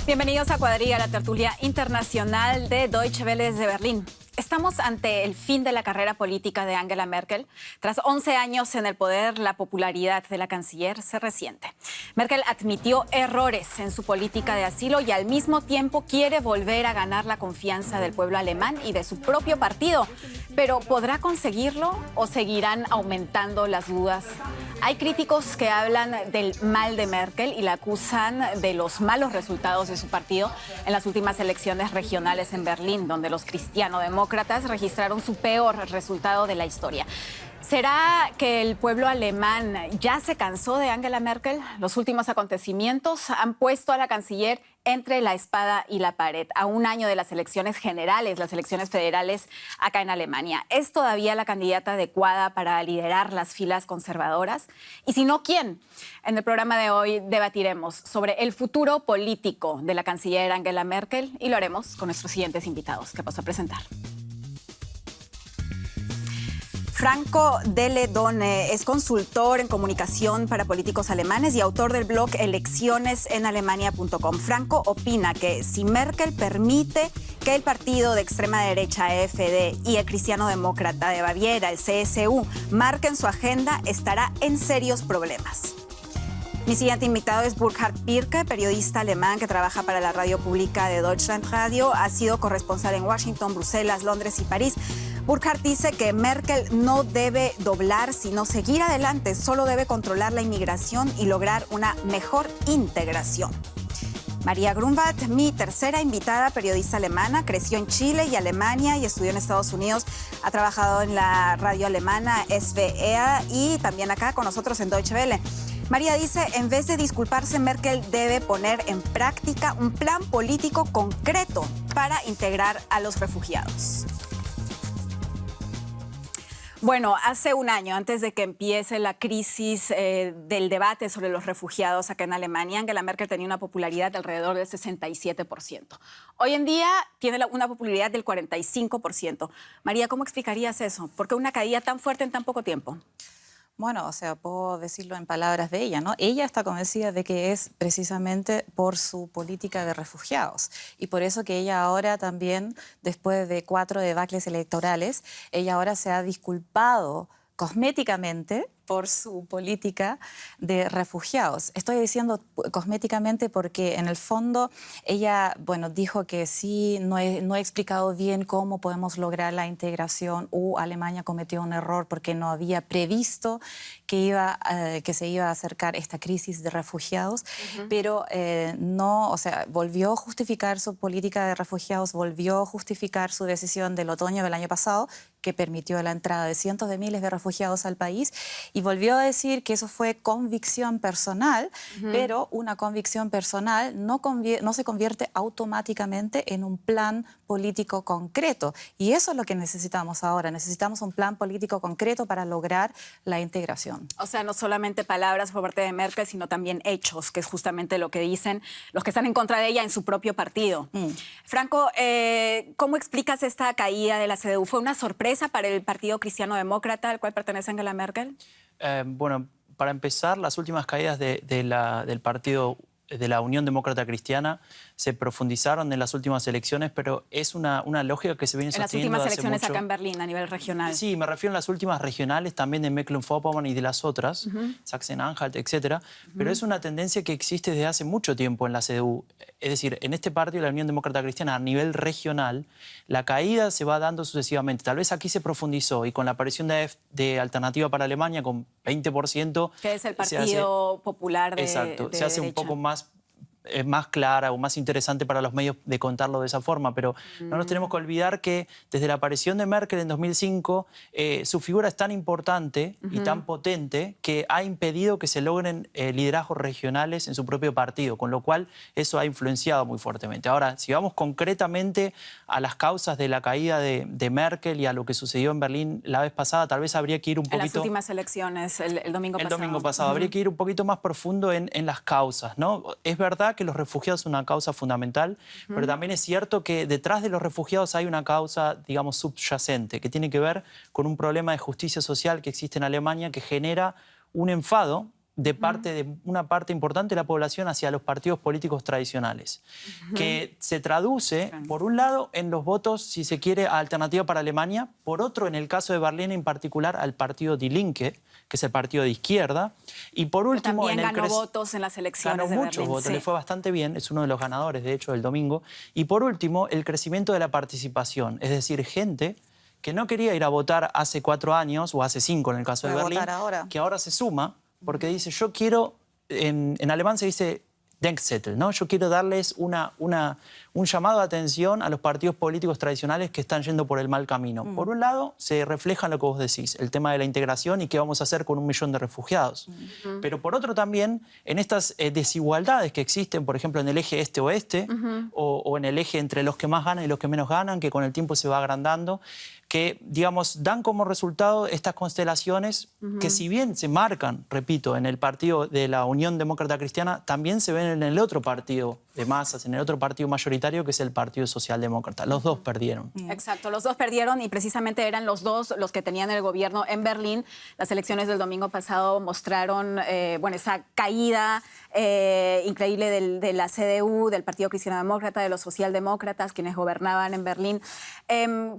Bienvenidos a Cuadrilla, la tertulia internacional de Deutsche Welle desde Berlín. Estamos ante el fin de la carrera política de Angela Merkel. Tras 11 años en el poder, la popularidad de la canciller se resiente. Merkel admitió errores en su política de asilo y al mismo tiempo quiere volver a ganar la confianza del pueblo alemán y de su propio partido. Pero ¿podrá conseguirlo o seguirán aumentando las dudas? Hay críticos que hablan del mal de Merkel y la acusan de los malos resultados de su partido en las últimas elecciones regionales en Berlín, donde los cristiano-demócratas registraron su peor resultado de la historia. ¿Será que el pueblo alemán ya se cansó de Angela Merkel? Los últimos acontecimientos han puesto a la canciller entre la espada y la pared, a un año de las elecciones generales, las elecciones federales acá en Alemania. ¿Es todavía la candidata adecuada para liderar las filas conservadoras? Y si no, ¿quién? En el programa de hoy debatiremos sobre el futuro político de la canciller Angela Merkel y lo haremos con nuestros siguientes invitados que paso a presentar. Franco Deledone es consultor en comunicación para políticos alemanes y autor del blog eleccionesenalemania.com. Franco opina que si Merkel permite que el partido de extrema derecha AfD y el cristiano-demócrata de Baviera, el CSU, marquen su agenda, estará en serios problemas. Mi siguiente invitado es Burkhard Pirke, periodista alemán que trabaja para la radio pública de Deutschlandradio. Ha sido corresponsal en Washington, Bruselas, Londres y París. Burkhard dice que Merkel no debe doblar, sino seguir adelante. Solo debe controlar la inmigración y lograr una mejor integración. María Grunwald, mi tercera invitada, periodista alemana, creció en Chile y Alemania y estudió en Estados Unidos. Ha trabajado en la radio alemana SWR y también acá con nosotros en Deutsche Welle. María dice, en vez de disculparse, Merkel debe poner en práctica un plan político concreto para integrar a los refugiados. Bueno, hace un año, antes de que empiece la crisis del debate sobre los refugiados acá en Alemania, Angela Merkel tenía una popularidad de alrededor del 67%. Hoy en día tiene una popularidad del 45%. María, ¿cómo explicarías eso? ¿Por qué una caída tan fuerte en tan poco tiempo? Bueno, o sea, puedo decirlo en palabras de ella, ¿no? Ella está convencida de que es precisamente por su política de refugiados y por eso que ella ahora también, después de 4 debacles electorales, ella ahora se ha disculpado cosméticamente por su política de refugiados. Estoy diciendo cosméticamente porque en el fondo ella, bueno, dijo que sí, no he explicado bien cómo podemos lograr la integración o Alemania cometió un error porque no había previsto que se iba a acercar esta crisis de refugiados, pero no, o sea, volvió a justificar su política de refugiados, volvió a justificar su decisión del otoño del año pasado, que permitió la entrada de cientos de miles de refugiados al país, y volvió a decir que eso fue convicción personal, pero una convicción personal no se convierte automáticamente en un plan político concreto. Y eso es lo que necesitamos ahora. Necesitamos un plan político concreto para lograr la integración. O sea, no solamente palabras por parte de Merkel, sino también hechos, que es justamente lo que dicen los que están en contra de ella en su propio partido. Franco, ¿cómo explicas esta caída de la CDU? ¿Fue una sorpresa para el Partido Cristiano-Demócrata al cual pertenece Angela Merkel? Bueno, para empezar, las últimas caídas del partido de la Unión Demócrata Cristiana se profundizaron en las últimas elecciones, pero es una lógica que se viene sosteniendo en las últimas hace elecciones mucho. Acá en Berlín, a nivel regional. Sí, me refiero a las últimas regionales, también de Mecklenburg-Vorpommern y de las otras, Sachsen-Anhalt, etcétera. Pero es una tendencia que existe desde hace mucho tiempo en la CDU. Es decir, en este partido, la Unión Demócrata Cristiana, a nivel regional, la caída se va dando sucesivamente. Tal vez aquí se profundizó y con la aparición de Alternativa para Alemania, con 20%... Que es el Partido Popular de Exacto, de se hace un derecha. poco más clara o más interesante para los medios de contarlo de esa forma, pero no nos tenemos que olvidar que desde la aparición de Merkel en 2005 su figura es tan importante y tan potente que ha impedido que se logren liderazgos regionales en su propio partido, con lo cual eso ha influenciado muy fuertemente. Ahora, si vamos concretamente a las causas de la caída de Merkel y a lo que sucedió en Berlín la vez pasada, tal vez habría que ir un poquito... En las últimas elecciones, el domingo pasado. El domingo pasado. Habría que ir un poquito más profundo en las causas, ¿no? Es verdad que los refugiados son una causa fundamental, pero también es cierto que detrás de los refugiados hay una causa, digamos, subyacente, que tiene que ver con un problema de justicia social que existe en Alemania que genera un enfado de una parte importante de la población hacia los partidos políticos tradicionales, que se traduce, por un lado, en los votos, si se quiere, a Alternativa para Alemania, por otro, en el caso de Berlín en particular, al partido Die Linke, que es el partido de izquierda, y por último... También ganó votos en las elecciones de Berlín. Ganó muchos votos, le fue bastante bien, es uno de los ganadores, de hecho, del domingo. Y por último, el crecimiento de la participación, es decir, gente que no quería ir a votar hace 4 años, o hace 5 en el caso de Berlín, que ahora se suma, porque dice, yo quiero, en alemán se dice Denkzettel, ¿no? Yo quiero darles un llamado de atención a los partidos políticos tradicionales que están yendo por el mal camino. Por un lado, se refleja en lo que vos decís, el tema de la integración y qué vamos a hacer con 1 millón de refugiados. Pero por otro también, en estas desigualdades que existen, por ejemplo, en el eje este-oeste, o en el eje entre los que más ganan y los que menos ganan, que con el tiempo se va agrandando, que, digamos, dan como resultado estas constelaciones que, si bien se marcan, repito, en el partido de la Unión Demócrata Cristiana, también se ven en el otro partido de masas, en el otro partido mayoritario, que es el Partido Socialdemócrata. Los dos perdieron. Exacto, los dos perdieron, y precisamente eran los dos los que tenían el gobierno en Berlín. Las elecciones del domingo pasado mostraron esa caída increíble de la CDU, del Partido Cristiano Demócrata, de los socialdemócratas, quienes gobernaban en Berlín.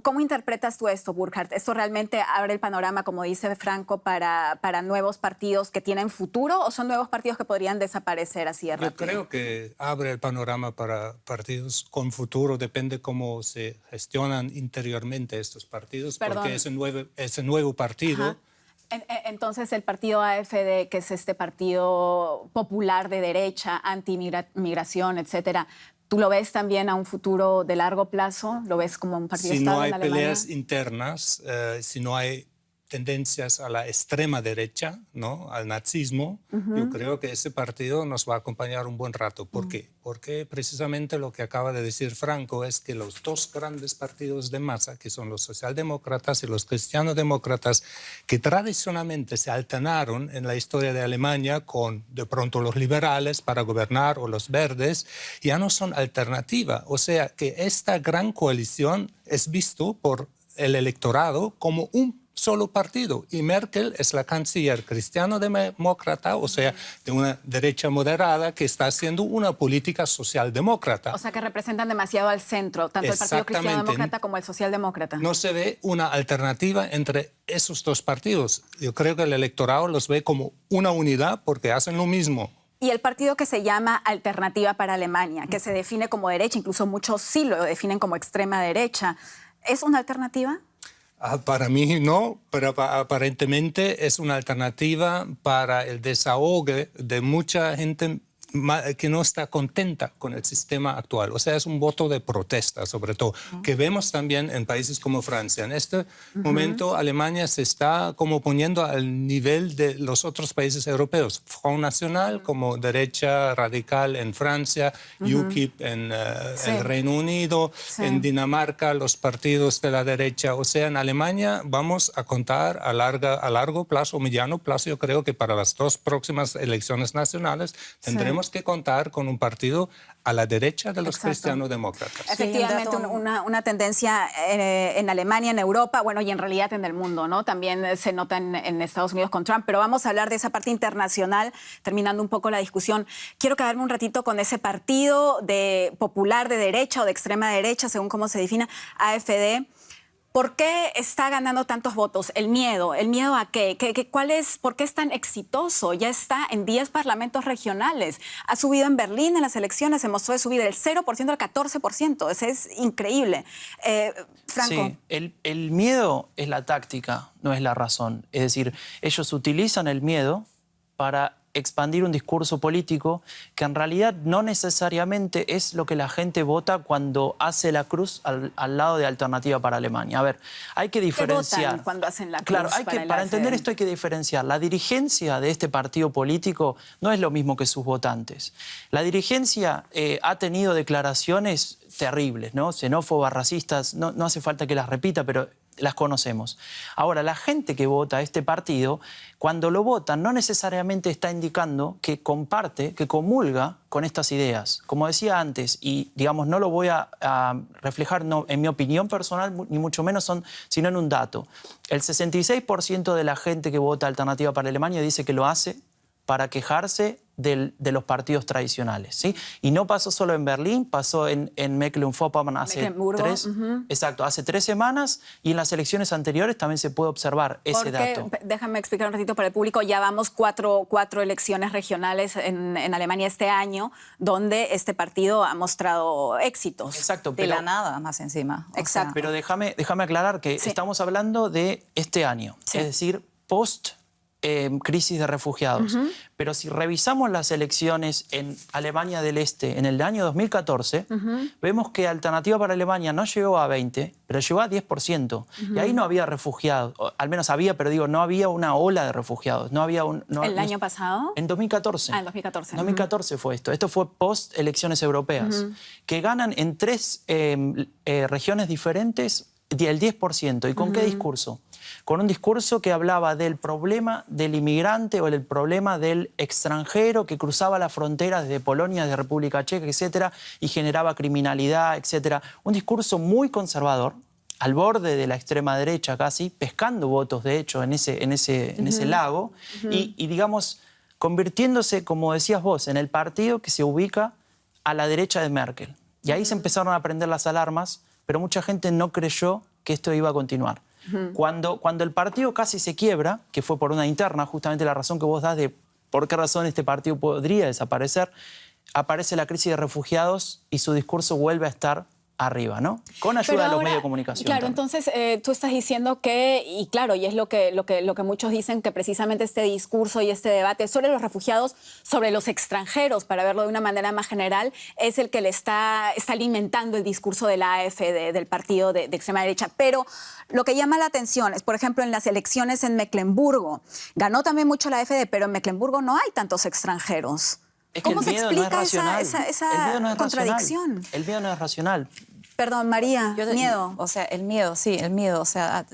¿Cómo interpretas tú esto, Burkhard? ¿Esto realmente abre el panorama, como dice Franco, para nuevos partidos que tienen futuro, o son nuevos partidos que podrían desaparecer así de rápido? Yo creo que abre el panorama para partidos con futuro, depende cómo se gestionan interiormente estos partidos, porque ese nuevo partido... Entonces, el partido AfD, que es este partido popular de derecha, anti-migración, etcétera, ¿tú lo ves también a un futuro de largo plazo? ¿Lo ves como un partido estable en Alemania? Si no hay peleas internas, si no hay tendencias a la extrema derecha, ¿no?, al nazismo, yo creo que ese partido nos va a acompañar un buen rato. ¿Por qué? Porque precisamente lo que acaba de decir Franco es que los dos grandes partidos de masa, que son los socialdemócratas y los cristianodemócratas, que tradicionalmente se alternaron en la historia de Alemania con, de pronto, los liberales para gobernar o los verdes, ya no son alternativa. O sea que esta gran coalición es visto por el electorado como un solo partido, y Merkel es la canciller cristiano-demócrata, o sea, de una derecha moderada que está haciendo una política socialdemócrata. O sea, que representan demasiado al centro, tanto el Partido Cristiano-Demócrata como el Socialdemócrata. No se ve una alternativa entre esos dos partidos. Yo creo que el electorado los ve como una unidad porque hacen lo mismo. Y el partido que se llama Alternativa para Alemania, que se define como derecha, incluso muchos sí lo definen como extrema derecha, ¿es una alternativa? Para mí no, pero aparentemente es una alternativa para el desahogue de mucha gente que no está contenta con el sistema actual. O sea, es un voto de protesta, sobre todo, que vemos también en países como Francia. En este momento, Alemania se está como poniendo al nivel de los otros países europeos. Front National como derecha radical en Francia, UKIP en el Reino Unido, en Dinamarca los partidos de la derecha. O sea, en Alemania vamos a contar a largo plazo, mediano plazo, yo creo que para las 2 próximas elecciones nacionales tendremos que contar con un partido a la derecha de los cristianodemócratas. Efectivamente, una tendencia en Alemania, en Europa, bueno, y en realidad en el mundo, ¿no? También se nota en Estados Unidos con Trump, pero vamos a hablar de esa parte internacional, terminando un poco la discusión. Quiero quedarme un ratito con ese partido popular de derecha o de extrema derecha, según cómo se defina, AfD. ¿Por qué está ganando tantos votos? ¿El miedo a qué? ¿Por qué es tan exitoso? Ya está en 10 parlamentos regionales. Ha subido en Berlín en las elecciones, se mostró de subir del 0% al 14%. Eso es increíble. Franco. Sí, el miedo es la táctica, no es la razón. Es decir, ellos utilizan el miedo para expandir un discurso político que en realidad no necesariamente es lo que la gente vota cuando hace la cruz al lado de Alternativa para Alemania. A ver, hay que diferenciar. ¿Qué votan cuando hacen la cruz? Claro, para entender esto hay que diferenciar. La dirigencia de este partido político no es lo mismo que sus votantes. La dirigencia ha tenido declaraciones terribles, ¿no? Xenófobas, racistas, no hace falta que las repita, pero las conocemos. Ahora, la gente que vota a este partido, cuando lo vota, no necesariamente está indicando que comparte, que comulga con estas ideas. Como decía antes, y digamos, no lo voy a reflejar en mi opinión personal, ni mucho menos, sino en un dato. El 66% de la gente que vota Alternativa para Alemania dice que lo hace para quejarse de los partidos tradicionales, ¿sí? Y no pasó solo en Berlín, pasó en Mecklemburgo-Vorpommern hace 3 semanas, y en las elecciones anteriores también se puede observar ese dato. Déjame explicar un ratito para el público. Ya vamos cuatro elecciones regionales en Alemania este año, donde este partido ha mostrado éxitos. Exacto. De la nada, más encima. Exacto. Pero déjame aclarar que estamos hablando de este año, es decir, post crisis de refugiados. Pero si revisamos las elecciones en Alemania del Este en el año 2014, vemos que Alternativa para Alemania no llegó a 20, pero llegó a 10%. Y ahí no había refugiados, al menos había, pero digo, no había una ola de refugiados. No había ¿El año pasado? En 2014. En 2014. En 2014 fue esto. Esto fue post elecciones europeas, que ganan en 3 regiones diferentes el 10%. ¿Y con qué discurso? Con un discurso que hablaba del problema del inmigrante o el problema del extranjero que cruzaba la frontera desde Polonia, de República Checa, etcétera, y generaba criminalidad, etcétera. Un discurso muy conservador, al borde de la extrema derecha casi, pescando votos, de hecho, en ese lago, y, digamos, convirtiéndose, como decías vos, en el partido que se ubica a la derecha de Merkel. Y ahí se empezaron a prender las alarmas, pero mucha gente no creyó que esto iba a continuar. Cuando el partido casi se quiebra, que fue por una interna, justamente la razón que vos das de por qué razón este partido podría desaparecer, aparece la crisis de refugiados y su discurso vuelve a estar arriba, ¿no? Con ayuda de los medios de comunicación. Claro, también. entonces tú estás diciendo que, y claro, y es lo que muchos dicen, que precisamente este discurso y este debate sobre los refugiados, sobre los extranjeros, para verlo de una manera más general, es el que le está alimentando el discurso de la AfD, del partido de extrema derecha. Pero lo que llama la atención es, por ejemplo, en las elecciones en Mecklemburgo, ganó también mucho la AfD, pero en Mecklemburgo no hay tantos extranjeros. Es que ¿Cómo se explica esa contradicción? El miedo no es racional. Perdón, María, miedo. O sea, el miedo, sí, el miedo. O sea,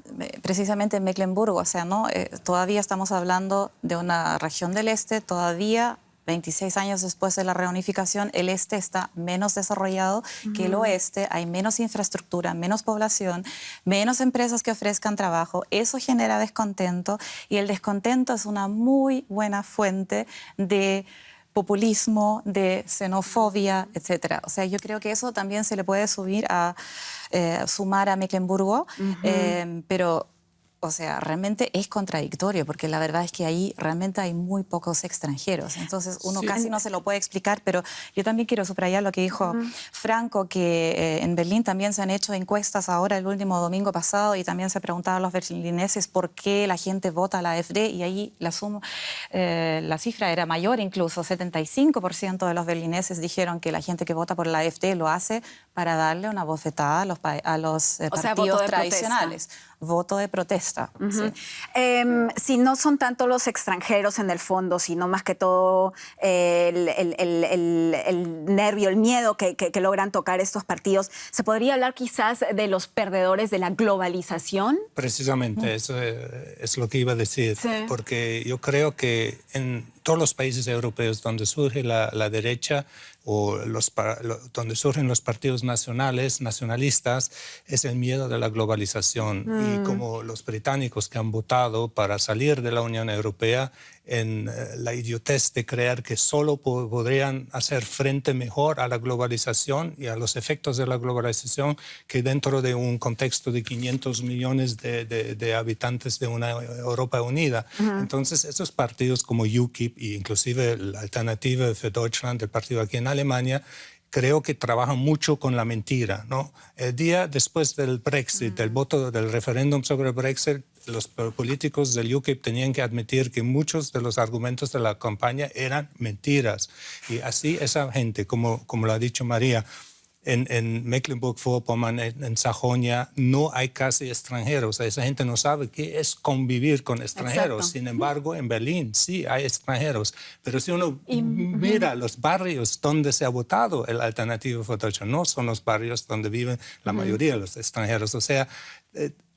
precisamente en Mecklemburgo, o sea, ¿no? Todavía estamos hablando de una región del este, todavía 26 años después de la reunificación, el este está menos desarrollado que el oeste, hay menos infraestructura, menos población, menos empresas que ofrezcan trabajo, eso genera descontento y el descontento es una muy buena fuente de populismo, de xenofobia, etcétera. O sea, yo creo que eso también se le puede sumar a Mecklemburgo, pero, o sea, realmente es contradictorio, porque la verdad es que ahí realmente hay muy pocos extranjeros. Entonces, uno casi no se lo puede explicar, pero yo también quiero subrayar lo que dijo Franco, que en Berlín también se han hecho encuestas ahora el último domingo pasado y también se preguntaban a los berlineses por qué la gente vota a la AfD y ahí la cifra era mayor incluso. 75% de los berlineses dijeron que la gente que vota por la AfD lo hace para darle una bofetada a los partidos tradicionales. Voto de protesta. Si no son tanto los extranjeros en el fondo, sino más que todo el nervio, el miedo que logran tocar estos partidos, ¿se podría hablar quizás de los perdedores de la globalización? Precisamente, eso es lo que iba a decir, porque yo creo que en todos los países europeos donde surge la derecha o donde surgen los partidos nacionalistas, es el miedo de la globalización. Y como los británicos que han votado para salir de la Unión Europea, en la idiotez de creer que solo podrían hacer frente mejor a la globalización y a los efectos de la globalización que dentro de un contexto de 500 millones de habitantes de una Europa unida. Entonces, esos partidos como UKIP e inclusive la Alternative für Deutschland, el partido aquí en Alemania, creo que trabajan mucho con la mentira, ¿no? El día después del Brexit, del voto del referéndum sobre el Brexit, los políticos del UKIP tenían que admitir que muchos de los argumentos de la campaña eran mentiras. Y así esa gente, como lo ha dicho María, en Mecklemburgo-Vorpommern, en Sajonia, no hay casi extranjeros. Esa gente no sabe qué es convivir con extranjeros. Exacto. Sin embargo, en Berlín sí hay extranjeros. Pero si uno mira los barrios donde se ha votado el Alternative für Deutschland, no son los barrios donde viven la mayoría de los extranjeros. O sea,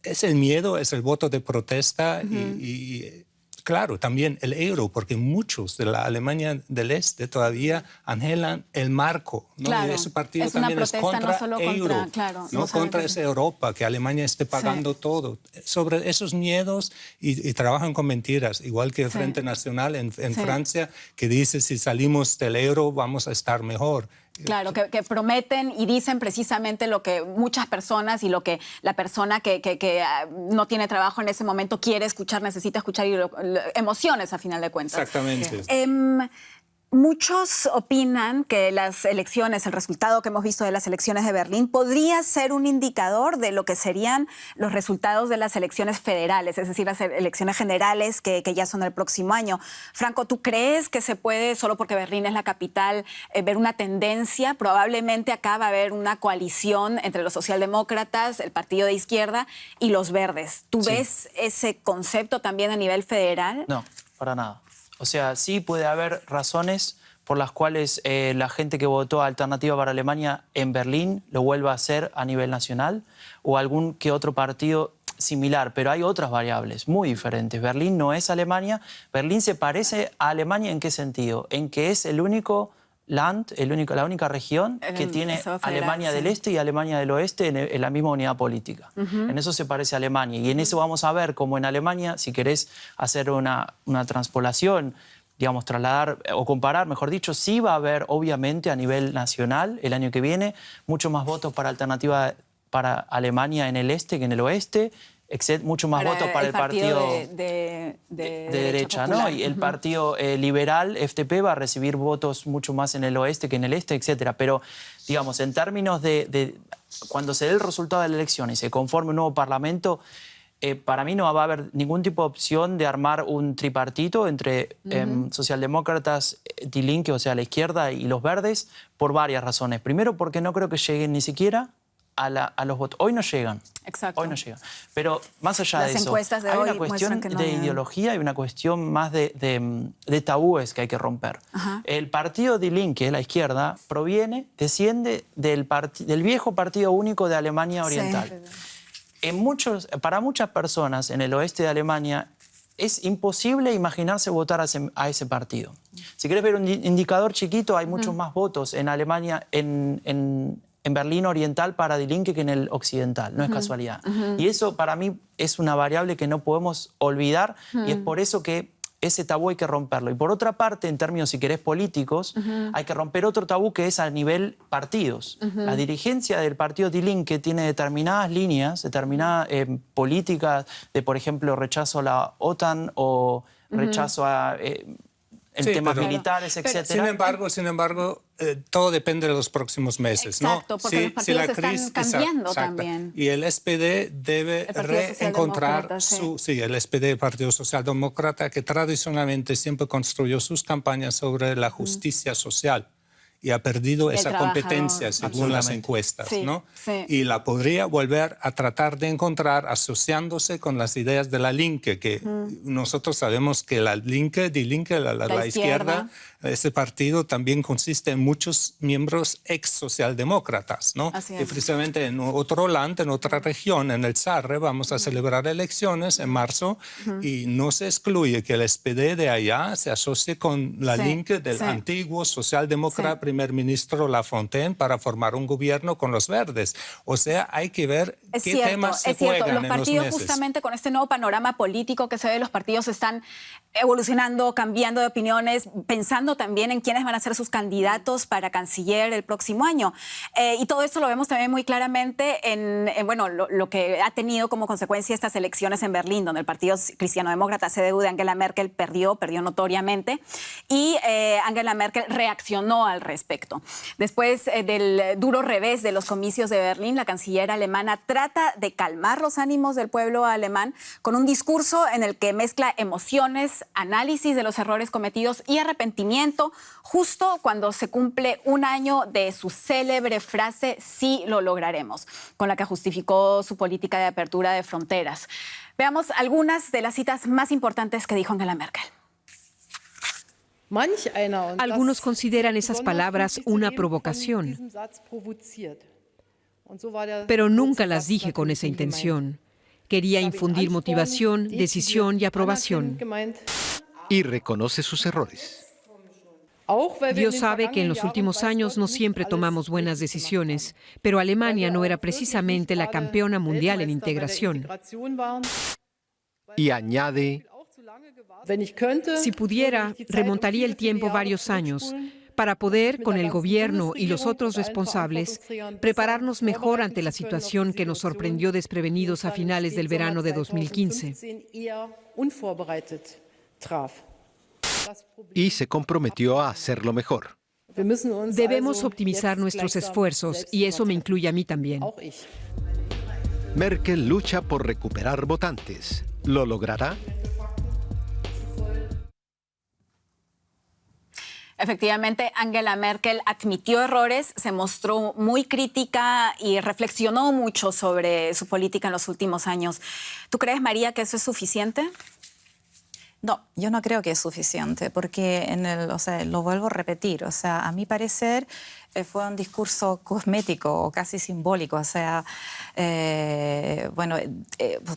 es el miedo, es el voto de protesta y claro, también el euro, porque muchos de la Alemania del Este todavía anhelan el marco, ¿no? Claro, Y ese partido es una también es protesta contra no solo euro, contra, claro, no contra esa Europa, que Alemania esté pagando todo. Sobre esos miedos y trabajan con mentiras, igual que el Frente Nacional en Francia, que dice si salimos del euro vamos a estar mejor. Claro, que prometen y dicen precisamente lo que muchas personas y lo que la persona que no tiene trabajo en ese momento quiere escuchar, necesita escuchar, y emociones a final de cuentas. Exactamente. Muchos opinan que las elecciones, el resultado que hemos visto de las elecciones de Berlín, podría ser un indicador de lo que serían los resultados de las elecciones federales, es decir, las elecciones generales que ya son el próximo año. Franco, ¿tú crees que se puede, solo porque Berlín es la capital, ver una tendencia? Probablemente acá va a haber una coalición entre los socialdemócratas, el partido de izquierda y los verdes. ¿Tú ves ese concepto también a nivel federal? No, para nada. O sea, sí puede haber razones por las cuales la gente que votó a Alternativa para Alemania en Berlín lo vuelva a hacer a nivel nacional, o algún que otro partido similar, pero hay otras variables muy diferentes. Berlín no es Alemania. Berlín se parece a Alemania ¿en qué sentido? En que es el único land, la única región que tiene federal, Alemania del Este y Alemania del Oeste en la misma unidad política. En eso se parece a Alemania. Y en eso vamos a ver cómo en Alemania, si querés hacer una transpolación, digamos, trasladar o comparar, mejor dicho, sí va a haber, obviamente, a nivel nacional, el año que viene, mucho más votos para Alternativa para Alemania en el este que en el oeste, mucho más votos para el partido de derecha, ¿no? popular. Y el partido liberal, FDP, va a recibir votos mucho más en el oeste que en el este, etcétera. Pero, digamos, en términos de cuando se dé el resultado de la elección y se conforme un nuevo parlamento, para mí no va a haber ningún tipo de opción de armar un tripartito entre socialdemócratas, Die Linke, o sea, la izquierda, y los verdes, por varias razones. Primero, porque no creo que lleguen ni siquiera a los votos. Hoy no llegan. Exacto. Hoy no llegan. Pero más allá Las de eso, encuestas de hay hoy una cuestión muestran que no de llegan. ideología y una cuestión más de tabúes que hay que romper. El partido Die Linke, la izquierda, desciende del viejo partido único de Alemania Oriental. Para muchas personas en el oeste de Alemania es imposible imaginarse votar a ese partido. Si querés ver un indicador chiquito, hay muchos más votos en Alemania, en Berlín Oriental para Die Linke que en el Occidental, no es casualidad. Y eso para mí es una variable que no podemos olvidar y es por eso que ese tabú hay que romperlo. Y por otra parte, en términos, si querés, políticos, hay que romper otro tabú que es a nivel partidos. La dirigencia del partido Die Linke tiene determinadas líneas, determinadas políticas de, por ejemplo, rechazo a la OTAN o rechazo a temas militares, etc. Sin embargo, todo depende de los próximos meses. Exacto, ¿no? porque los partidos están cambiando también. Y el SPD debe reencontrar el SPD, el Partido Socialdemócrata, que tradicionalmente siempre construyó sus campañas sobre la justicia social. Y ha perdido esa competencia según las encuestas, ¿no? Y la podría volver a tratar de encontrar asociándose con las ideas de la Linke, que nosotros sabemos que la Linke, Die Linke, la izquierda, ese partido también consiste en muchos miembros ex socialdemócratas, ¿no? Y precisamente en otro land, en otra región, en el Sarre, vamos a celebrar elecciones en marzo y no se excluye que el SPD de allá se asocie con la Linke del antiguo socialdemócrata primer ministro Lafontaine para formar un gobierno con los verdes. O sea, hay que ver qué temas se juegan los partidos meses. justamente con este nuevo panorama político que se ve, los partidos están evolucionando, cambiando de opiniones, pensando también en quiénes van a ser sus candidatos para canciller el próximo año. Y todo esto lo vemos también muy claramente en lo que ha tenido como consecuencia estas elecciones en Berlín, donde el Partido Cristiano-Demócrata, CDU de Angela Merkel, perdió notoriamente, y Angela Merkel reaccionó al respecto. Después del duro revés de los comicios de Berlín, la canciller alemana trata de calmar los ánimos del pueblo alemán con un discurso en el que mezcla emociones, análisis de los errores cometidos y arrepentimiento, justo cuando se cumple un año de su célebre frase "sí lo lograremos", con la que justificó su política de apertura de fronteras. Veamos algunas de las citas más importantes que dijo Angela Merkel. Algunos consideran esas palabras una provocación, pero nunca las dije con esa intención. Quería infundir motivación, decisión y aprobación. Y reconoce sus errores. Dios sabe que en los últimos años no siempre tomamos buenas decisiones, pero Alemania no era precisamente la campeona mundial en integración. Y añade, Si pudiera, remontaría el tiempo varios años para poder, con el gobierno y los otros responsables, prepararnos mejor ante la situación que nos sorprendió desprevenidos a finales del verano de 2015. y se comprometió a hacerlo mejor. Debemos optimizar nuestros esfuerzos y eso me incluye a mí también. Merkel lucha por recuperar votantes. ¿Lo logrará? Efectivamente, Angela Merkel admitió errores, se mostró muy crítica y reflexionó mucho sobre su política en los últimos años. ¿Tú crees, María, que eso es suficiente? No, yo no creo que es suficiente, porque lo vuelvo a repetir, a mi parecer fue un discurso cosmético o casi simbólico,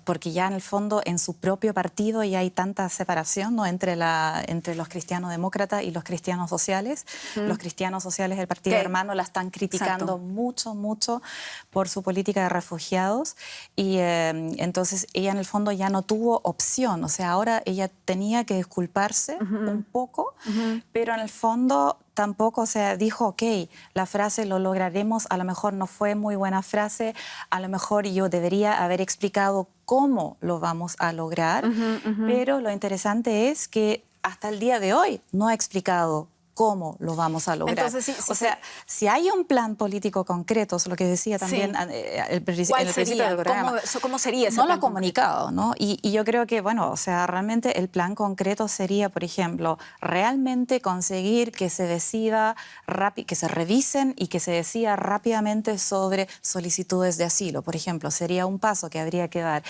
porque ya en el fondo en su propio partido ya hay tanta separación, ¿no?, entre los cristianos demócratas y los cristianos sociales. Los cristianos sociales del partido hermano la están criticando mucho por su política de refugiados y entonces ella en el fondo ya no tuvo opción, ahora ella tenía que disculparse un poco, pero en el fondo tampoco dijo, ok, la frase lo lograremos, a lo mejor no fue muy buena frase, a lo mejor yo debería haber explicado cómo lo vamos a lograr, pero lo interesante es que hasta el día de hoy no ha explicado cómo lo vamos a lograr. Entonces, si hay un plan político concreto, es lo que decía también el principio del programa. ¿Cómo sería ese plan? No lo ha concreto? comunicado, ¿no? Y yo creo que, realmente el plan concreto sería, por ejemplo, realmente conseguir que se decida, que se revisen y que se decida rápidamente sobre solicitudes de asilo. Por ejemplo, sería un paso que habría que dar.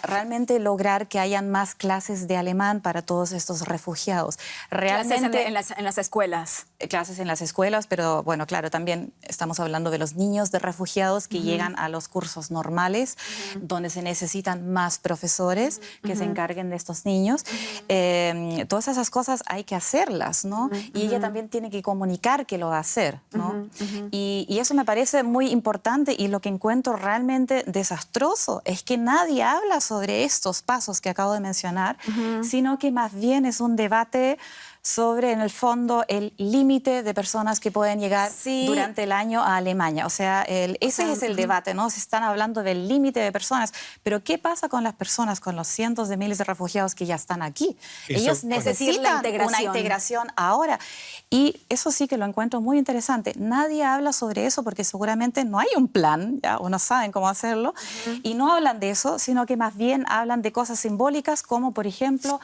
Realmente lograr que hayan más clases de alemán para todos estos refugiados. Realmente En las escuelas. Clases en las escuelas, pero bueno, claro, también estamos hablando de los niños de refugiados que llegan a los cursos normales, donde se necesitan más profesores que se encarguen de estos niños. Todas esas cosas hay que hacerlas, ¿no? Y ella también tiene que comunicar que lo va a hacer, ¿no? Y eso me parece muy importante, y lo que encuentro realmente desastroso es que nadie habla sobre estos pasos que acabo de mencionar, sino que más bien es un debate sobre, en el fondo, el límite de personas que pueden llegar durante el año a Alemania. Ese es el debate, ¿no? Se están hablando del límite de personas, pero ¿qué pasa con las personas, con los cientos de miles de refugiados que ya están aquí? Ellos necesitan una integración ahora. Y eso sí que lo encuentro muy interesante. Nadie habla sobre eso porque seguramente no hay un plan, ya, o no saben cómo hacerlo, y no hablan de eso, sino que más bien hablan de cosas simbólicas como, por ejemplo,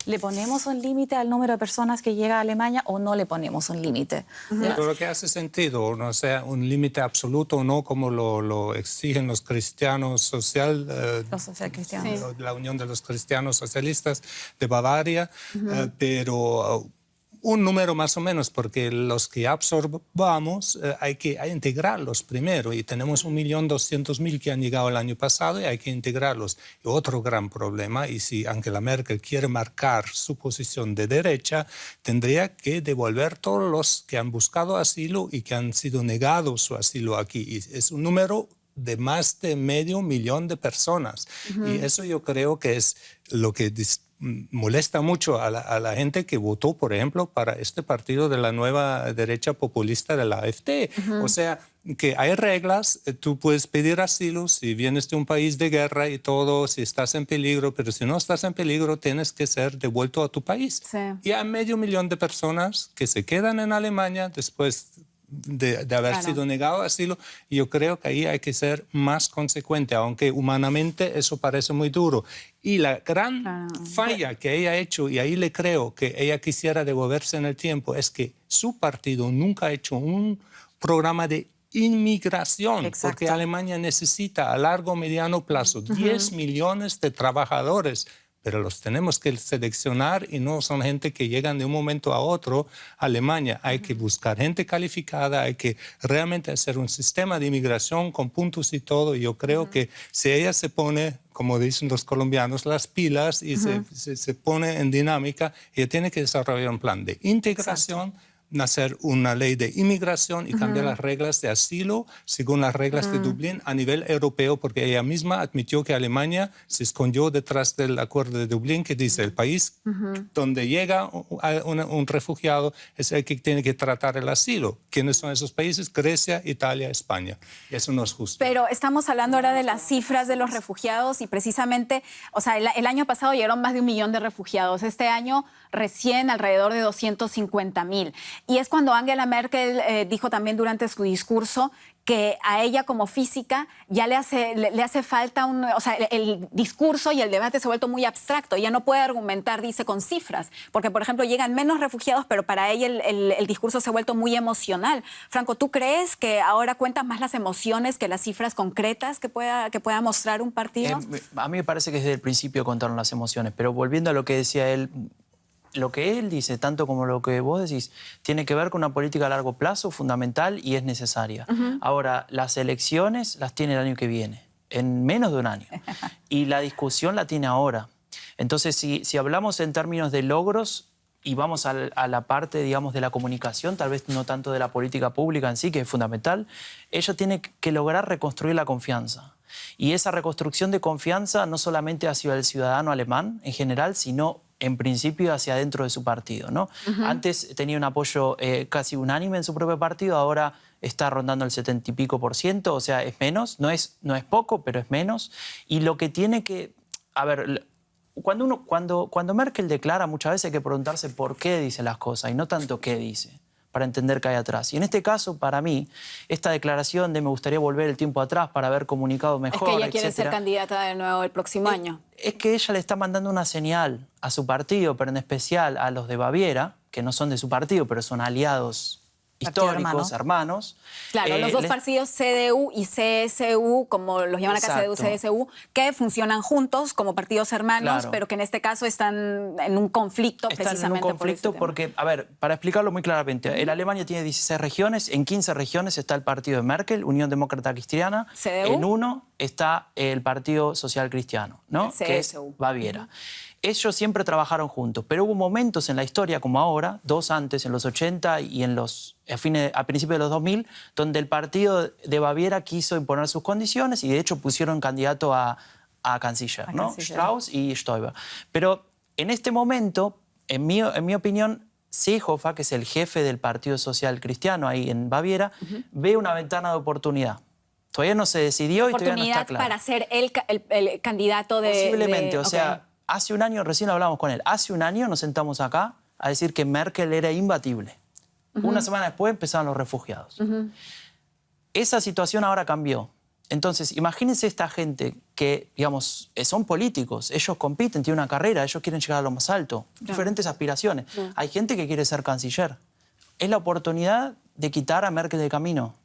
¿le ponemos un límite al número de personas que llega a Alemania o no le ponemos un límite? Pero que hace sentido, no sea un límite absoluto o no, como lo exigen los cristianos Los socialcristianos. la Unión de los Cristianos Socialistas de Bavaria, pero un número más o menos, porque los que absorbamos hay que integrarlos primero, y tenemos 1.200.000 que han llegado el año pasado y hay que integrarlos. Y otro gran problema, y si Angela Merkel quiere marcar su posición de derecha, tendría que devolver todos los que han buscado asilo y que han sido negados su asilo aquí. Y es un número de más de 500.000 de personas. Y eso yo creo que es lo que molesta mucho a la gente que votó, por ejemplo, para este partido de la nueva derecha populista de la AfD. O sea, que hay reglas, tú puedes pedir asilo si vienes de un país de guerra y todo, si estás en peligro, pero si no estás en peligro tienes que ser devuelto a tu país. Y hay 500.000 de personas que se quedan en Alemania después de haber sido negado asilo, y yo creo que ahí hay que ser más consecuente, aunque humanamente eso parece muy duro. Y la gran falla que ella ha hecho, y ahí le creo que ella quisiera devolverse en el tiempo, es que su partido nunca ha hecho un programa de inmigración, porque Alemania necesita a largo o mediano plazo 10 millones de trabajadores pero los tenemos que seleccionar y no son gente que llegan de un momento a otro a Alemania. Hay que buscar gente calificada, hay que realmente hacer un sistema de inmigración con puntos y todo. Y yo creo que si ella se pone, como dicen los colombianos, las pilas y se pone en dinámica, ella tiene que desarrollar un plan de integración. Exacto. Hacer una ley de inmigración y cambiar las reglas de asilo según las reglas de Dublín a nivel europeo, porque ella misma admitió que Alemania se escondió detrás del acuerdo de Dublín que dice el país donde llega un refugiado es el que tiene que tratar el asilo. ¿Quiénes son esos países? Grecia, Italia, España. Y eso no es justo. Pero estamos hablando ahora de las cifras de los refugiados y precisamente, o sea, el año pasado llegaron más de 1 millón de refugiados. Este año recién alrededor de 250.000. Y es cuando Angela Merkel dijo también durante su discurso que a ella como física ya le hace falta o sea, el discurso y el debate se ha vuelto muy abstracto. Ella no puede argumentar, dice, con cifras, porque, por ejemplo, llegan menos refugiados, pero para ella el discurso se ha vuelto muy emocional. Franco, ¿tú crees que ahora cuentan más las emociones que las cifras concretas que pueda mostrar un partido? A mí me parece que desde el principio contaron las emociones, pero volviendo a lo que decía él, lo que él dice, tanto como lo que vos decís, tiene que ver con una política a largo plazo fundamental y es necesaria. Ahora, las elecciones las tiene el año que viene, en menos de un año. Y la discusión la tiene ahora. Entonces, si hablamos en términos de logros y vamos a la parte, digamos, de la comunicación, tal vez no tanto de la política pública en sí, que es fundamental, ella tiene que lograr reconstruir la confianza. Y esa reconstrucción de confianza no solamente hacia el ciudadano alemán en general, sino en principio hacia dentro de su partido, ¿no? Antes tenía un apoyo casi unánime en su propio partido, ahora está rondando el 70 y pico %, o sea, es menos, no es poco, pero es menos. Y lo que tiene que... A ver, cuando Merkel declara, muchas veces hay que preguntarse por qué dice las cosas y no tanto qué dice, para entender qué hay atrás. Y en este caso, para mí, esta declaración de me gustaría volver el tiempo atrás para haber comunicado mejor, es que ella quiere ser candidata de nuevo el próximo año. Es que ella le está mandando una señal a su partido, pero en especial a los de Baviera, que no son de su partido, pero son aliados históricos, hermanos. Claro, los dos partidos CDU y CSU, como los llaman acá, CDU, CSU, que funcionan juntos como partidos hermanos, pero que en este caso están en un conflicto precisamente. Están en un conflicto porque, a ver, para explicarlo muy claramente, Alemania tiene 16 regiones, en 15 regiones está el partido de Merkel, Unión Demócrata Cristiana, CDU. En uno está el Partido Social Cristiano, ¿no? Que es Baviera. Ellos siempre trabajaron juntos, pero hubo momentos en la historia, como ahora, 2 antes, en los 80 y a principios de los 2000, donde el partido de Baviera quiso imponer sus condiciones y de hecho pusieron candidato a canciller, ¿no? Strauss y Stoiber. Pero en este momento, en mi opinión, Seehofer, que es el jefe del Partido Social Cristiano ahí en Baviera, ve una ventana de oportunidad. Todavía no se decidió y todavía no está claro. Para ser el candidato de... Posiblemente, o sea... Hace un año, recién hablamos con él, hace un año nos sentamos acá a decir que Merkel era imbatible. Una semana después empezaron los refugiados. Esa situación ahora cambió. Entonces, imagínense esta gente que, digamos, son políticos, ellos compiten, tienen una carrera, ellos quieren llegar a lo más alto, diferentes aspiraciones. Hay gente que quiere ser canciller. Es la oportunidad de quitar a Merkel del camino.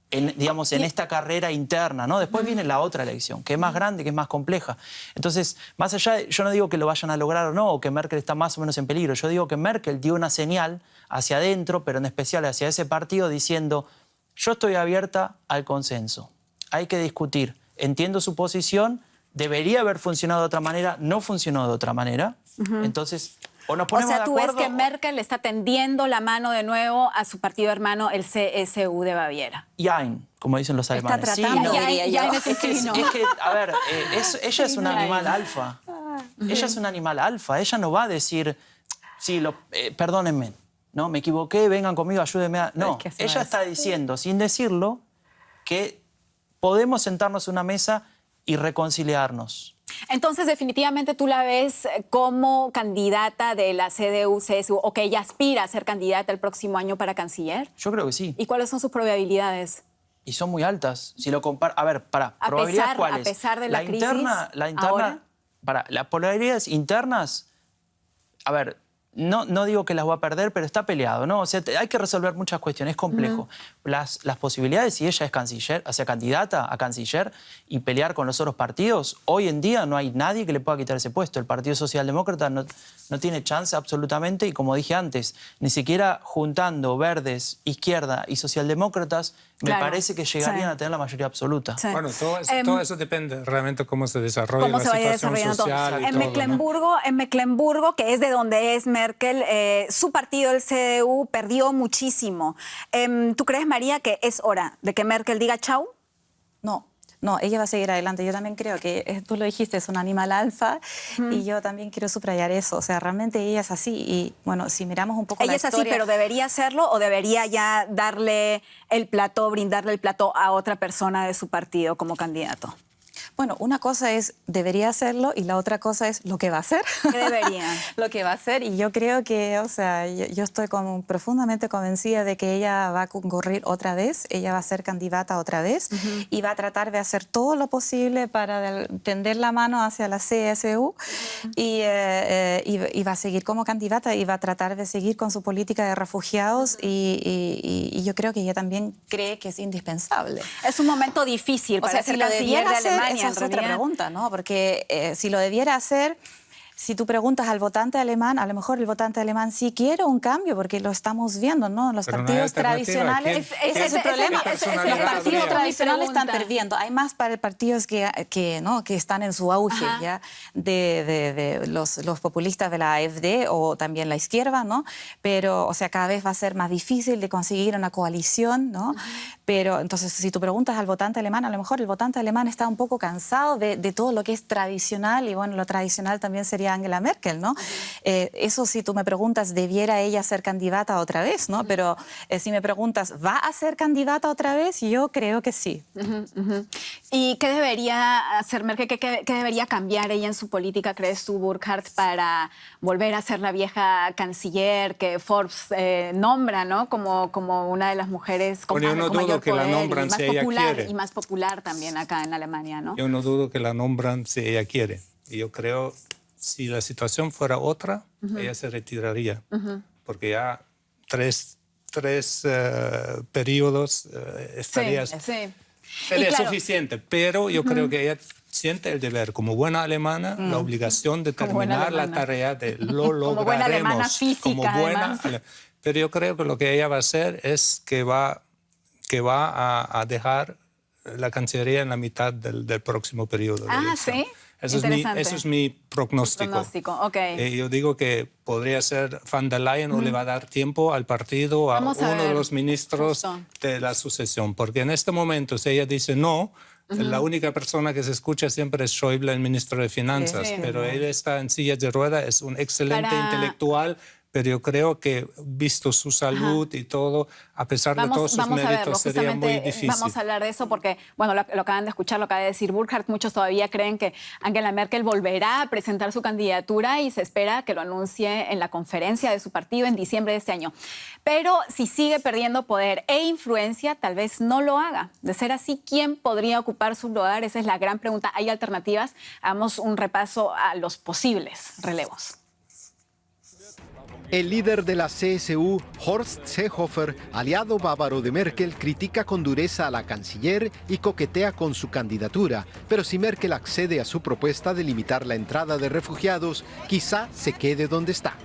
Digamos, en esta carrera interna, ¿no? Después viene la otra elección, que es más grande, que es más compleja. Entonces, más allá, yo no digo que lo vayan a lograr o no, o que Merkel está más o menos en peligro. Yo digo que Merkel dio una señal hacia adentro, pero en especial hacia ese partido, diciendo, yo estoy abierta al consenso. Hay que discutir. Entiendo su posición, debería haber funcionado de otra manera, no funcionó de otra manera. Entonces... O sea, tú ves que Merkel está tendiendo la mano de nuevo a su partido hermano, el CSU de Baviera. Jein, como dicen los alemanes. Está tratando, diría yo. Es que, a ver, ella es un animal alfa. Ella es un animal alfa. Ella no va a decir, sí, perdónenme, ¿no? Me equivoqué, vengan conmigo, ayúdenme. No, ella está diciendo, sin decirlo, que podemos sentarnos en una mesa y reconciliarnos. Entonces, definitivamente tú la ves como candidata de la CDU, CSU, o que ella aspira a ser candidata el próximo año para canciller. Yo creo que sí. ¿Y cuáles son sus probabilidades? Y son muy altas. Si lo comparo... A ver, ¿probabilidades cuáles? A pesar de la crisis, las probabilidades internas... A ver, no digo que las va a perder, pero está peleado, ¿no? O sea, hay que resolver muchas cuestiones, es complejo. Las posibilidades, si ella es canciller, o sea, candidata a canciller y pelear con los otros partidos, hoy en día no hay nadie que le pueda quitar ese puesto. El Partido Socialdemócrata no tiene chance absolutamente y, como dije antes, ni siquiera juntando verdes, izquierda y socialdemócratas, me parece que llegarían a tener la mayoría absoluta. Sí. Bueno, todo eso depende realmente cómo se desarrolla la situación social. En Mecklemburgo, que es de donde es Merkel, su partido, el CDU, perdió muchísimo. ¿Tú crees, María, que es hora de que Merkel diga chau? No, ella va a seguir adelante. Yo también creo que, tú lo dijiste, es un animal alfa y yo también quiero subrayar eso. O sea, realmente ella es así y, bueno, si miramos un poco Ella la es así, historia... pero ¿debería hacerlo o debería ya darle el plató, brindarle el plató a otra persona de su partido como candidato? Bueno, una cosa es debería hacerlo y la otra cosa es lo que va a hacer. ¿Qué debería? Lo que va a hacer, y yo creo que, o sea, yo estoy como profundamente convencida de que ella va a concurrir otra vez, ella va a ser candidata otra vez y va a tratar de hacer todo lo posible para tender la mano hacia la CSU y va a seguir como candidata y va a tratar de seguir con su política de refugiados y yo creo que ella también cree que es indispensable. Es un momento difícil para ser canciller de Alemania. Esa es otra pregunta, ¿no? Porque si lo debiera hacer, si tú preguntas al votante alemán, a lo mejor el votante alemán sí quiere un cambio, porque lo estamos viendo, ¿no? Los partidos tradicionales, ese es el problema. Los partidos tradicionales están perdiendo. Hay más partidos que están en su auge, ya, de los populistas de la AfD o también la izquierda, ¿no? Pero, o sea, cada vez va a ser más difícil de conseguir una coalición, ¿no? Pero, entonces, si tú preguntas al votante alemán, a lo mejor el votante alemán está un poco cansado de todo lo que es tradicional, y bueno, lo tradicional también sería Angela Merkel, ¿no? Eso, si tú me preguntas, ¿debiera ella ser candidata otra vez, no? Pero si me preguntas, ¿va a ser candidata otra vez? Yo creo que sí. ¿Y qué debería hacer Merkel? ¿Qué debería cambiar ella en su política, crees tú, Burkhardt, para volver a ser la vieja canciller que Forbes nombra, ¿no? Como una de las mujeres con mayor que poder la nombran si ella quiere. Y más popular también acá en Alemania, ¿no? Yo no dudo que la nombran si ella quiere. Y yo creo, si la situación fuera otra, ella se retiraría. Porque ya tres periodos sería suficiente. Pero yo creo que ella siente el deber, como buena alemana, la obligación de terminar la tarea de lo lograremos. Como buena alemana física, además. Pero yo creo que lo que ella va a hacer es que va a dejar la Cancillería en la mitad del próximo periodo. ¿Sí? Eso es mi pronóstico. Yo digo que podría ser Van der Leyen o le va a dar tiempo al partido, a uno de los ministros de la sucesión. Porque en este momento, si ella dice no, la única persona que se escucha siempre es Schäuble, el ministro de Finanzas. Pero él está en silla de ruedas, es un excelente intelectual. Pero yo creo que, visto su salud y todo, a pesar de todos sus méritos, sería muy difícil. Vamos a hablar de eso porque, bueno, lo acaban de escuchar, lo acaba de decir Burkhardt. Muchos todavía creen que Angela Merkel volverá a presentar su candidatura y se espera que lo anuncie en la conferencia de su partido en diciembre de este año. Pero si sigue perdiendo poder e influencia, tal vez no lo haga. De ser así, ¿quién podría ocupar su lugar? Esa es la gran pregunta. ¿Hay alternativas? Hagamos un repaso a los posibles relevos. El líder de la CSU, Horst Seehofer, aliado bávaro de Merkel, critica con dureza a la canciller y coquetea con su candidatura. Pero si Merkel accede a su propuesta de limitar la entrada de refugiados, quizá se quede donde está.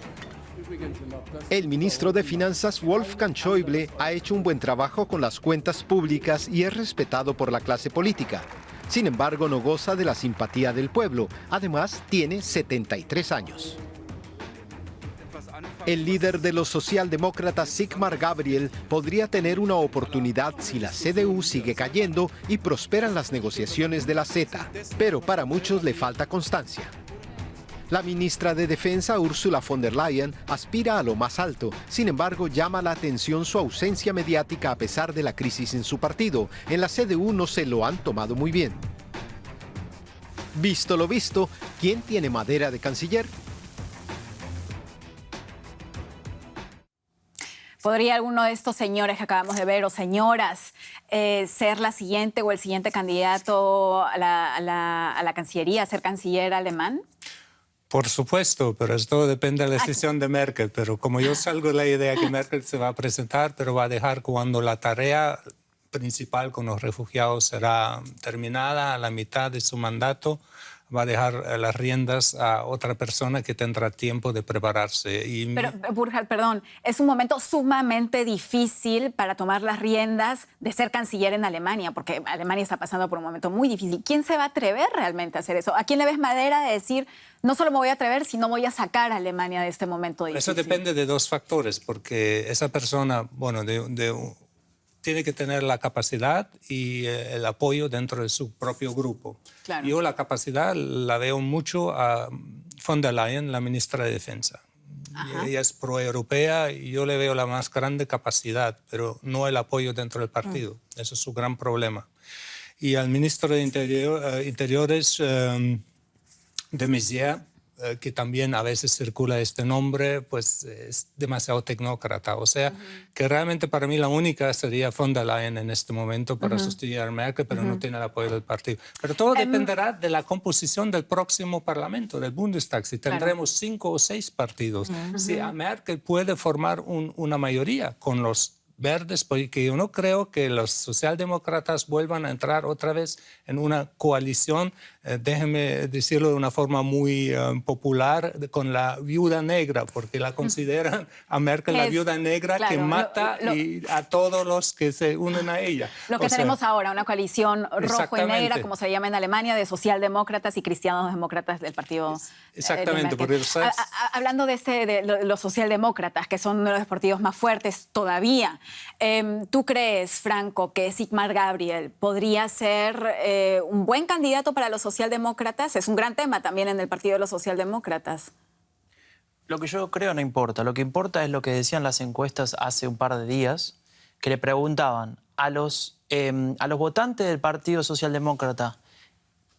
El ministro de Finanzas, Wolfgang Schäuble, ha hecho un buen trabajo con las cuentas públicas y es respetado por la clase política. Sin embargo, no goza de la simpatía del pueblo. Además, tiene 73 años. El líder de los socialdemócratas, Sigmar Gabriel, podría tener una oportunidad si la CDU sigue cayendo y prosperan las negociaciones de la CETA, pero para muchos le falta constancia. La ministra de Defensa, Ursula von der Leyen, aspira a lo más alto. Sin embargo, llama la atención su ausencia mediática a pesar de la crisis en su partido. En la CDU no se lo han tomado muy bien. Visto lo visto, ¿quién tiene madera de canciller? ¿Podría alguno de estos señores que acabamos de ver o señoras ser la siguiente o el siguiente candidato a la Cancillería, a ser canciller alemán? Por supuesto, pero esto depende de la decisión de Merkel. Pero como yo salgo de la idea que Merkel se va a presentar, pero va a dejar cuando la tarea principal con los refugiados será terminada a la mitad de su mandato, va a dejar las riendas a otra persona que tendrá tiempo de prepararse. Pero, Burkhard, perdón, es un momento sumamente difícil para tomar las riendas de ser canciller en Alemania, porque Alemania está pasando por un momento muy difícil. ¿Quién se va a atrever realmente a hacer eso? ¿A quién le ves madera de decir, no solo me voy a atrever, sino voy a sacar a Alemania de este momento difícil? Eso depende de dos factores, porque esa persona, bueno, tiene que tener la capacidad y el apoyo dentro de su propio grupo. Claro. Yo la capacidad la veo mucho a von der Leyen, la ministra de Defensa. Ella es proeuropea y yo le veo la más grande capacidad, pero no el apoyo dentro del partido. Eso es su gran problema. Y al ministro de Interiores, de Maizière, que también a veces circula este nombre, pues es demasiado tecnócrata. O sea, que realmente para mí la única sería von der Leyen en este momento para sustituir a Merkel, pero no tiene el apoyo del partido. Pero todo dependerá de la composición del próximo Parlamento, del Bundestag, si tendremos 5 o 6 partidos. Si a Merkel puede formar una mayoría con los verdes, porque yo no creo que los socialdemócratas vuelvan a entrar otra vez en una coalición, déjeme decirlo de una forma muy popular, con la viuda negra, porque la consideran a Merkel la viuda negra, claro, que mata a todos los que se unen a ella. Lo que tenemos ahora, una coalición rojo y negra, como se llama en Alemania, de socialdemócratas y cristianos demócratas del partido. Exactamente. Porque, hablando de los socialdemócratas, que son uno de los partidos más fuertes todavía, ¿tú crees, Franco, que Sigmar Gabriel podría ser un buen candidato para los socialdemócratas? Es un gran tema también en el partido de los socialdemócratas. Lo que yo creo no importa. Lo que importa es lo que decían las encuestas hace un par de días, que le preguntaban a los votantes del Partido Socialdemócrata,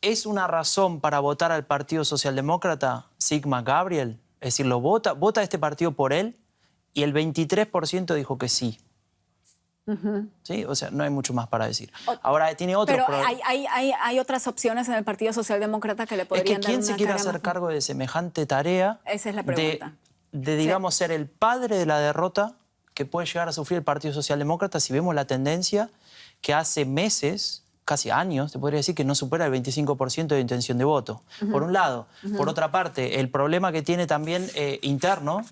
¿es una razón para votar al Partido Socialdemócrata Sigmar Gabriel? Es decir, ¿vota este partido por él? Y el 23% dijo que sí. ¿Sí? O sea, no hay mucho más para decir. Ahora, tiene otro problema. Pero hay otras opciones en el Partido Socialdemócrata que le podrían dar una cara. ¿Quién se quiere hacer cargo de semejante tarea? Esa es la pregunta. Digamos, ser el padre de la derrota que puede llegar a sufrir el Partido Socialdemócrata si vemos la tendencia que hace meses, casi años, te podría decir que no supera el 25% de intención de voto. Por un lado. Por otra parte, el problema que tiene también interno,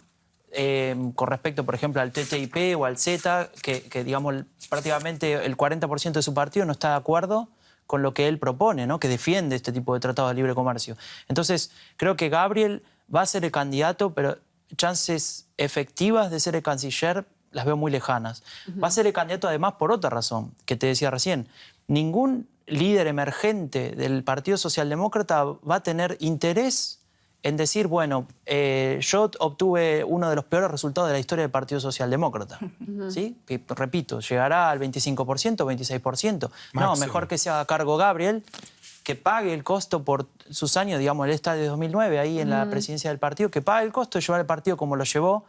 con respecto, por ejemplo, al TTIP o al CETA, que digamos, prácticamente el 40% de su partido no está de acuerdo con lo que él propone, ¿no? Que defiende este tipo de tratado de libre comercio. Entonces, creo que Gabriel va a ser el candidato, pero chances efectivas de ser el canciller las veo muy lejanas. Va a ser el candidato además por otra razón, que te decía recién. Ningún líder emergente del Partido Socialdemócrata va a tener interés en decir, bueno, yo obtuve uno de los peores resultados de la historia del Partido Socialdemócrata. ¿Sí? Que, repito, llegará al 25%, 26%. Máximo. No, mejor que se haga cargo Gabriel, que pague el costo por sus años, digamos, él está de 2009 ahí en la presidencia del partido, que pague el costo de llevar el partido como lo llevó,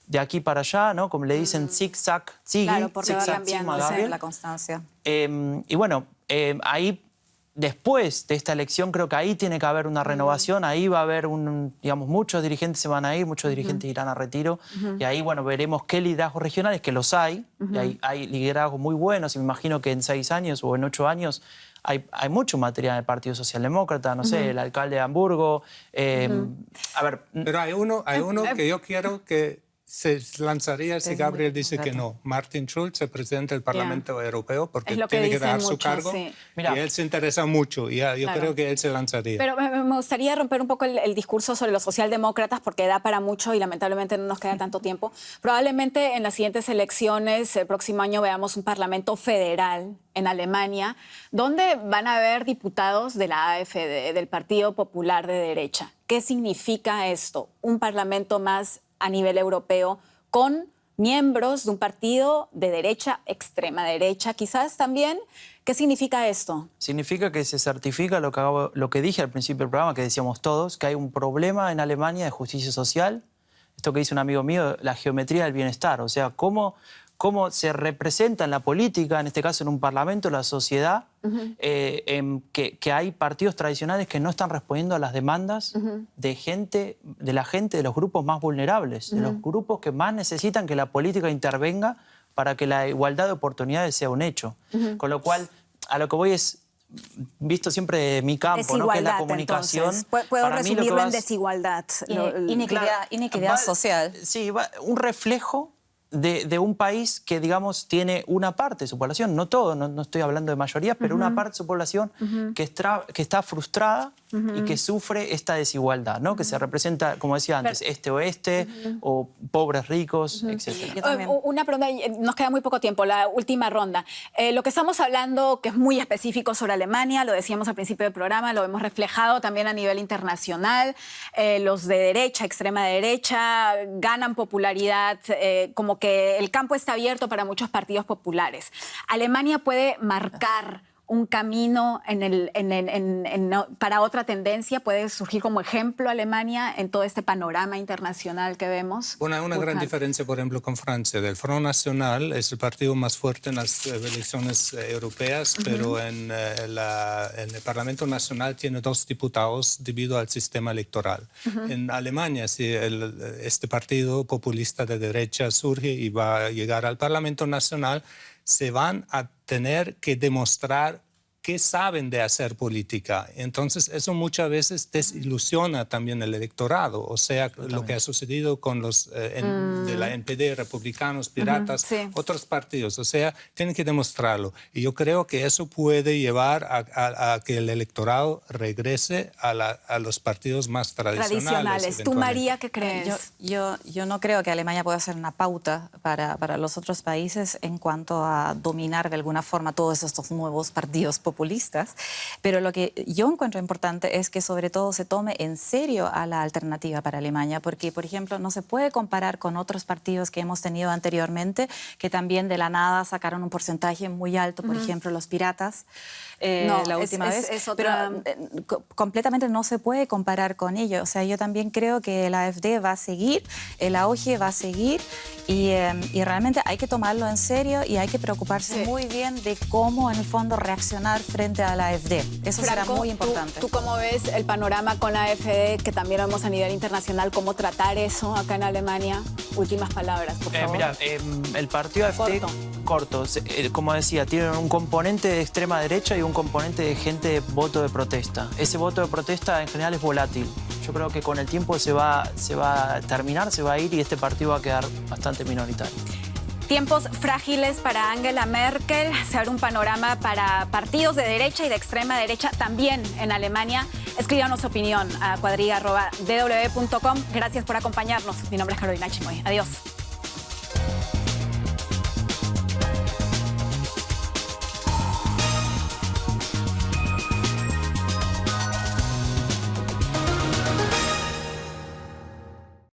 de aquí para allá, ¿no? Como le dicen, zig-zag, claro, porque va cambiando la constancia. Y bueno, ahí, después de esta elección, creo que ahí tiene que haber una renovación, ahí va a haber, digamos, muchos dirigentes se van a ir, muchos dirigentes irán a retiro, y ahí, bueno, veremos qué liderazgos regionales, que los hay, y hay liderazgos muy buenos, y me imagino que en 6 años o en 8 años hay mucho material en el Partido Socialdemócrata, no sé, el alcalde de Hamburgo, a ver... Pero hay uno que yo quiero que se lanzaría si Gabriel dice que no. Martin Schulz, el presidente del Parlamento Europeo, porque tiene que dar su cargo. Sí. Mira, y él se interesa mucho. Y yo creo que él se lanzaría. Pero me gustaría romper un poco el discurso sobre los socialdemócratas, porque da para mucho y lamentablemente no nos queda tanto tiempo. Probablemente en las siguientes elecciones, el próximo año, veamos un Parlamento federal en Alemania, donde van a haber diputados de la AfD, del Partido Popular de Derecha. ¿Qué significa esto? Un Parlamento más a nivel europeo, con miembros de un partido de derecha, extrema derecha, quizás también. ¿Qué significa esto? Significa que se certifica lo que dije al principio del programa, que decíamos todos, que hay un problema en Alemania de justicia social. Esto que dice un amigo mío, la geometría del bienestar. O sea, cómo cómo se representa en la política, en este caso en un parlamento, la sociedad, que hay partidos tradicionales que no están respondiendo a las demandas de la gente, de los grupos más vulnerables, de los grupos que más necesitan que la política intervenga para que la igualdad de oportunidades sea un hecho. Con lo cual, a lo que voy es, visto siempre de mi campo, ¿no? Que es la comunicación. Entonces. Puedo resumirlo en desigualdad. Inequidad social. Sí, un reflejo de un país que, digamos, tiene una parte de su población, no todo, no estoy hablando de mayorías, pero una parte de su población que está frustrada y que sufre esta desigualdad, ¿no? Que se representa, como decía antes, este-oeste, o pobres ricos, etc. Una pregunta, nos queda muy poco tiempo, la última ronda. Lo que estamos hablando, que es muy específico sobre Alemania, lo decíamos al principio del programa, lo hemos reflejado también a nivel internacional. Los de derecha, extrema derecha, ganan popularidad, como que el campo está abierto para muchos partidos populares. Alemania puede marcar un camino para otra tendencia, puede surgir como ejemplo Alemania en todo este panorama internacional que vemos. Bueno, hay una gran diferencia, por ejemplo, con Francia. El Front National es el partido más fuerte en las elecciones europeas, pero en el Parlamento Nacional tiene 2 diputados debido al sistema electoral. En Alemania, si este partido populista de derecha surge y va a llegar al Parlamento Nacional, se van a tener que demostrar qué saben de hacer política. Entonces, eso muchas veces desilusiona también el electorado. O sea, lo que ha sucedido con los de la NPD, republicanos, piratas, otros partidos. O sea, tienen que demostrarlo. Y yo creo que eso puede llevar a que el electorado regrese a los partidos más tradicionales. ¿Tú, María, qué crees? Yo no creo que Alemania pueda ser una pauta para los otros países en cuanto a dominar de alguna forma todos estos nuevos partidos populistas, pero lo que yo encuentro importante es que sobre todo se tome en serio a la alternativa para Alemania, porque, por ejemplo, no se puede comparar con otros partidos que hemos tenido anteriormente, que también de la nada sacaron un porcentaje muy alto, por ejemplo, los piratas, la última vez, pero completamente no se puede comparar con ellos. O sea, yo también creo que el AfD va a seguir, el AOG va a seguir, y realmente hay que tomarlo en serio y hay que preocuparse muy bien de cómo, en el fondo, reaccionar frente a la AfD. Eso será muy importante. ¿Tú cómo ves el panorama con la AfD, que también lo vemos a nivel internacional? ¿Cómo tratar eso acá en Alemania? Últimas palabras, por favor. Mira, el partido AfD, corto, como decía, tiene un componente de extrema derecha y un componente de gente de voto de protesta. Ese voto de protesta en general es volátil. Yo creo que con el tiempo se va a terminar, se va a ir y este partido va a quedar bastante minoritario. Tiempos frágiles para Angela Merkel. Se abre un panorama para partidos de derecha y de extrema derecha también en Alemania. Escríbanos su opinión a cuadriga@dw.com. Gracias por acompañarnos. Mi nombre es Carolina Chimoy. Adiós.